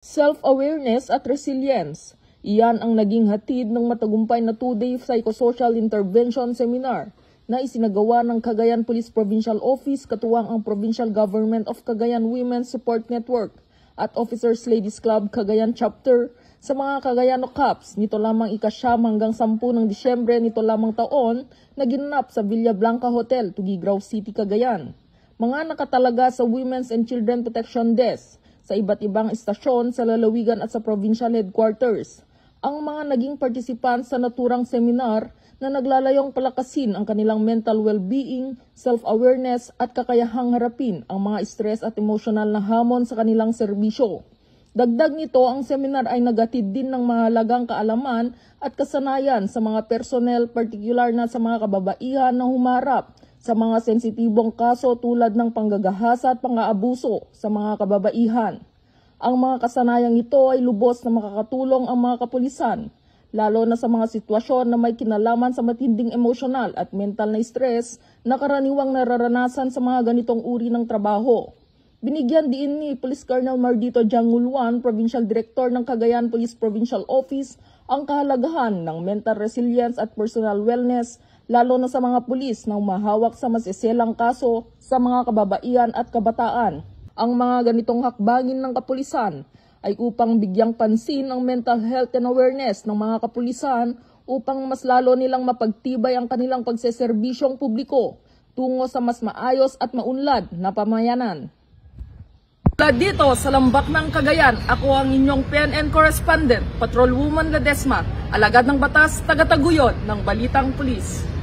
Self-awareness at resilience. Iyan ang naging hatid ng matagumpay na 2-day psychosocial intervention seminar na isinagawa ng Cagayan Police Provincial Office katuwang ang Provincial Government of Cagayan Women's Support Network at Officers Ladies Club Cagayan Chapter sa mga Cagayano Cups nito lamang ika-9 hanggang 10 ng Disyembre nito lamang taon na ginanap sa Villa Blanca Hotel, Tuguegarao City, Cagayan. Mga nakatalaga sa Women's and Children Protection Desk sa iba't ibang istasyon sa lalawigan at sa provincial headquarters. Ang mga naging participants sa naturang seminar na naglalayong palakasin ang kanilang mental well-being, self-awareness at kakayahang harapin ang mga stress at emotional na hamon sa kanilang serbisyo. Dagdag nito, ang seminar ay nagatid din ng mahalagang kaalaman at kasanayan sa mga personnel, partikular na sa mga kababaihan na humarap sa mga sensitibong kaso tulad ng panggagahasa at pang-aabuso sa mga kababaihan. Ang mga kasanayang ito ay lubos na makakatulong ang mga kapulisan, lalo na sa mga sitwasyon na may kinalaman sa matinding emosyonal at mental na stress na karaniwang nararanasan sa mga ganitong uri ng trabaho. Binigyan din ni Police Colonel Mardito Janguluan, Provincial Director ng Cagayan Police Provincial Office, ang kahalagahan ng mental resilience at personal wellness, lalo na sa mga pulis na umahawak sa masiselang kaso sa mga kababaihan at kabataan. Ang mga ganitong hakbangin ng kapulisan ay upang bigyang pansin ang mental health and awareness ng mga kapulisan upang mas lalo nilang mapagtibay ang kanilang pagseserbisyong publiko tungo sa mas maayos at maunlad na pamayanan. Mula dito sa Lambak ng Cagayan, ako ang inyong PNN correspondent, Patrolwoman Ledesma, alagad ng batas, taga-taguyod ng Balitang Pulis.